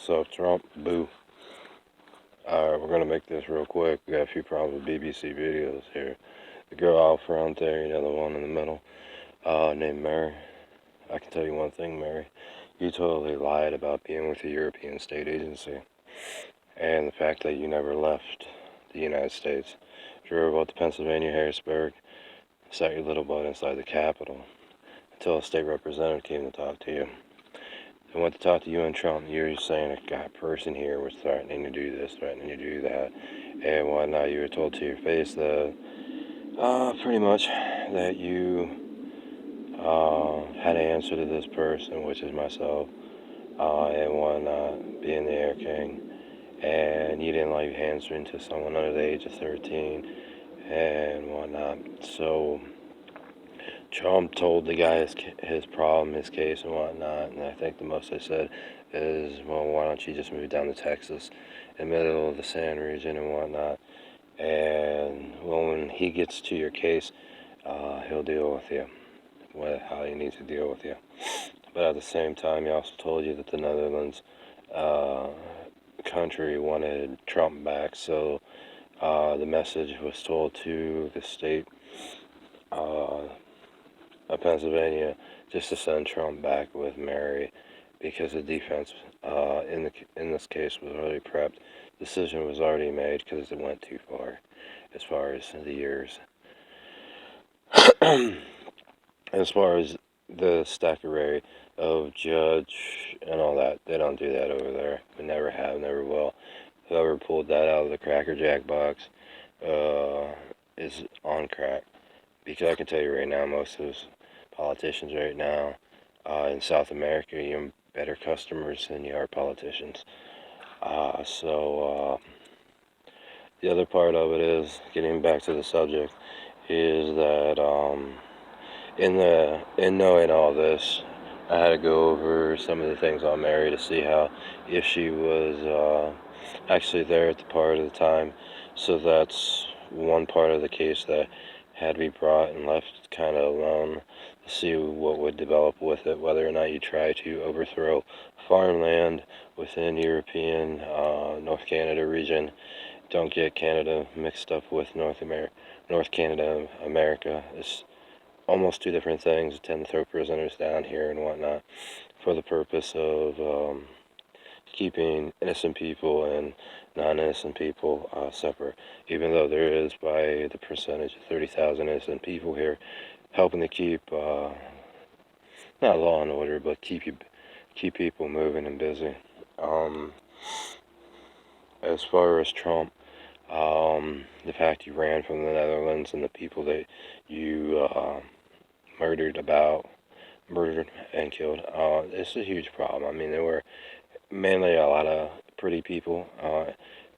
So Trump, boo. We're gonna make this real quick. We got a few problems with BBC videos here. The girl out front there, the one in the middle, named Mary. I can tell you one thing, Mary. You totally lied about being with the European State Agency. And the fact that you never left the United States. Drove out to Pennsylvania, Harrisburg, sat your little butt inside the Capitol until a state representative came to talk to you. They went to talk to you and Trump. You were saying a person here was threatening to do this, threatening to do that, and whatnot. You were told to your face that, pretty much, that you had to answer to this person, which is myself, and whatnot, being the Air King. And you didn't like answering to someone under the age of 13 and whatnot. So Trump told the guy his problem, his case, and whatnot. And I think the most I said is, well, why don't you just move down to Texas, in the middle of the sand region and whatnot. And well, when he gets to your case, he'll deal with you, how he needs to deal with you. But at the same time, he also told you that the Netherlands country wanted Trump back, so the message was told to the state of Pennsylvania just to send Trump back with Mary, because the defense in this case was already prepped. Decision was already made because it went too far as the years. As far as the stackeray of judge and all that, they don't do that over there. We never have, never will. Whoever pulled that out of the Cracker Jack box is on crack. Because I can tell you right now, most of those politicians right now in South America, you're better customers than you are politicians. The other part of it is, getting back to the subject, is that in knowing all this, I had to go over some of the things on Mary to see if she was actually there at the part of the time. So that's one part of the case that had to be brought and left kind of alone to see what would develop with it, whether or not you try to overthrow farmland within European North Canada region. Don't get Canada mixed up with North Canada, America. It's almost two different things. Tend to throw prisoners down here and whatnot for the purpose of keeping innocent people and non-innocent people separate, even though there is, by the percentage, of 30,000 innocent people here, helping to keep not law and order, but keep people moving and busy. As far as Trump, the fact you ran from the Netherlands and the people that you murdered and killed, it's a huge problem. I mean, there were mainly a lot of pretty people,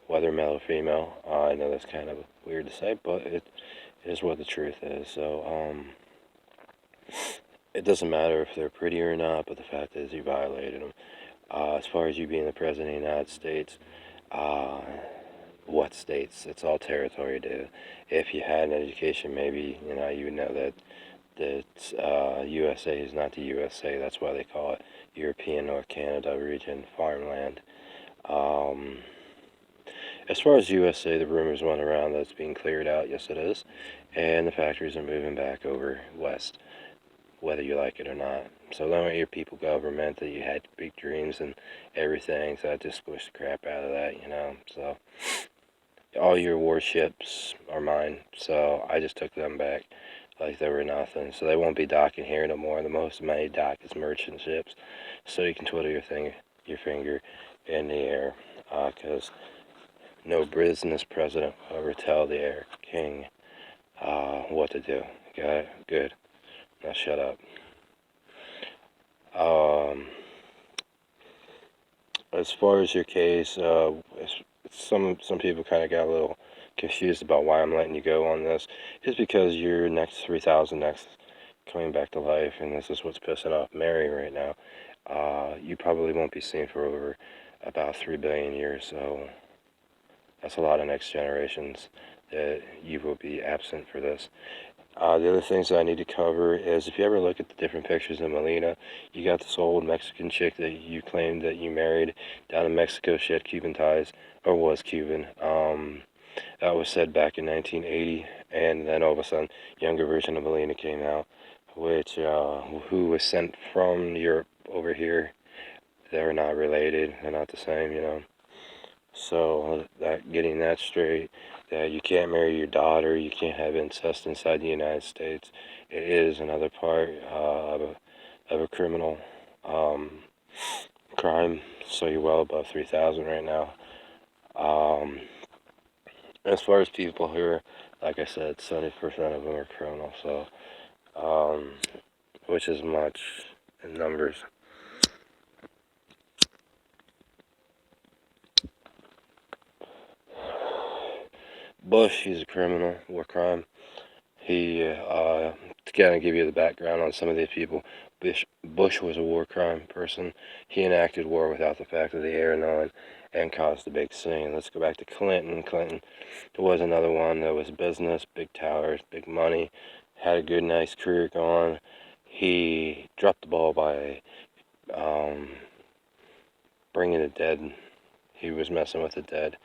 whether male or female. I know that's kind of weird to say, but it is what the truth is. So, it doesn't matter if they're pretty or not, but the fact is you violated them. As far as you being the president of the United States, what states? It's all territory, dude. If you had an education, maybe, you would know that USA is not the USA. That's why they call it European North Canada region farmland. As far as USA, the rumors went around that it's being cleared out. Yes, it is. And the factories are moving back over west, whether you like it or not. So don't let your people government that you had big dreams and everything, so I just squished the crap out of that, So all your warships are mine, so I just took them back like they were nothing. So they won't be docking here no more. The most money dock is merchant ships, so you can twiddle your finger in the air, because no business president will ever tell the Air King what to do. Got it? Good. Now shut up. As far as your case, some people kind of got a little confused about why I'm letting you go on this. It's because you're next 3000 next coming back to life, and this is what's pissing off Mary right now. You probably won't be seen for over about 3 billion years, so that's a lot of next generations that you will be absent for this. The other things that I need to cover is if you ever look at the different pictures of Melina, you got this old Mexican chick that you claimed that you married down in Mexico. She had Cuban ties, or was Cuban. That was said back in 1980, and then all of a sudden, younger version of Melina came out, which who was sent from Europe over here. They're not related. They're not the same, you know. So that getting that straight, that you can't marry your daughter, you can't have incest inside the United States. It is another part of a criminal crime. So you're well above 3,000 right now. Um, as far as people here, like I said, 70% of them are criminal. So, which is much in numbers. Bush, he's a criminal, war crime. He, to kind of give you the background on some of these people, Bush was a war crime person. He enacted war without the fact of the air knowing and caused a big scene. Let's go back to Clinton. Clinton was another one that was business, big towers, big money, had a good, nice career going. He dropped the ball by bringing the dead. He was messing with the dead,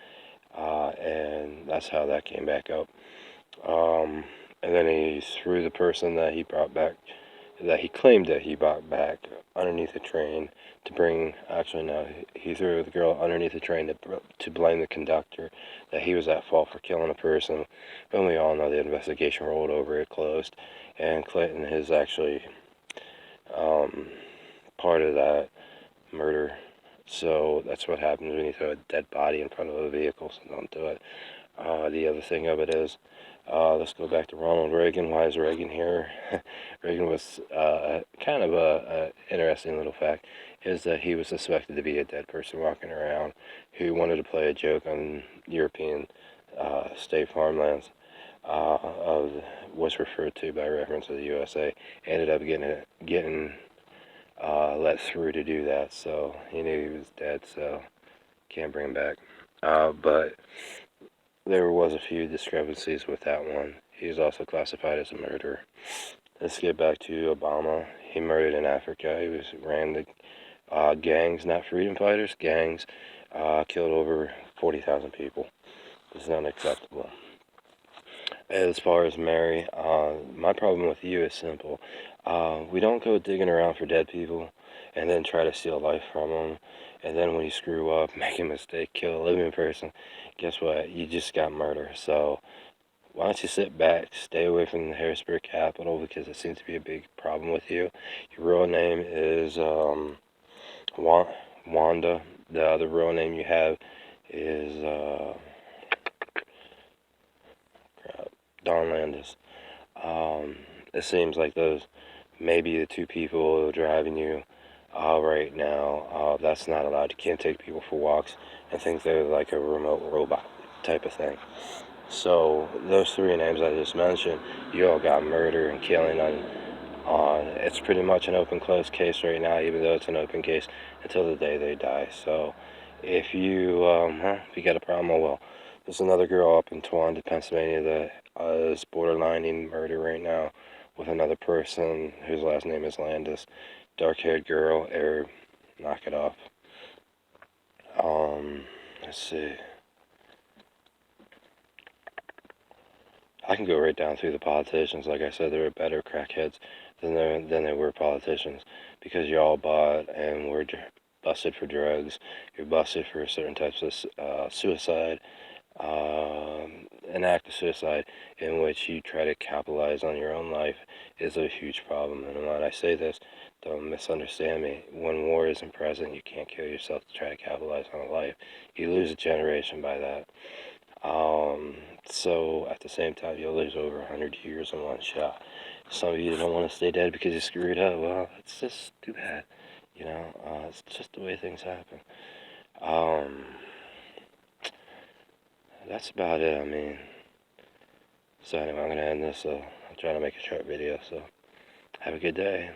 and that's how that came back up. And then he threw the person that he brought back, that he claimed that he brought back, underneath a train to bring. Actually, no, he threw the girl underneath the train to blame the conductor, that he was at fault for killing a person. But we all know the investigation rolled over, it closed, and Clinton is actually part of that murder. So that's what happens when you throw a dead body in front of a vehicle, so don't do it. The other thing of it is, let's go back to Ronald Reagan. Why is Reagan here? Reagan was kind of a interesting little fact, is that he was suspected to be a dead person walking around who wanted to play a joke on European state farmlands. Was referred to by reference to the USA. Ended up getting let through to do that, so he knew he was dead, so can't bring him back. But there was a few discrepancies with that one. He was also classified as a murderer. Let's get back to Obama. He murdered in Africa. He ran the gangs, not freedom fighters, gangs. Killed over 40,000 people. This is unacceptable. As far as Mary, my problem with you is simple. We don't go digging around for dead people and then try to steal life from them. And then when you screw up, make a mistake, kill a living person, guess what? You just got murder. So why don't you sit back, stay away from the Harrisburg Capitol, because it seems to be a big problem with you. Your real name is Wanda. The other real name you have is Don Landis. It seems like those may be the two people driving you right now. That's not allowed. You can't take people for walks and think they're like a remote robot type of thing. So those three names I just mentioned, you all got murder and killing on. It's pretty much an open closed case right now, even though it's an open case until the day they die. So if you got a problem, oh well. There's another girl up in Towanda, Pennsylvania that is borderlining murder right now with another person whose last name is Landis. Dark-haired girl, Arab. Knock it off. Let's see. I can go right down through the politicians. Like I said, there were better crackheads than there were politicians, because you all bought and were busted for drugs. You're busted for certain types of suicide. An act of suicide in which you try to capitalize on your own life is a huge problem. And when I say this, don't misunderstand me. When war isn't present, you can't kill yourself to try to capitalize on a life. You lose a generation by that. So at the same time, you'll lose over 100 years in one shot. Some of you don't want to stay dead because you screwed up. Well, it's just too bad. You know, it's just the way things happen. That's about it. I mean, so anyway, I'm going to end this. I'm trying to make a short video, so have a good day.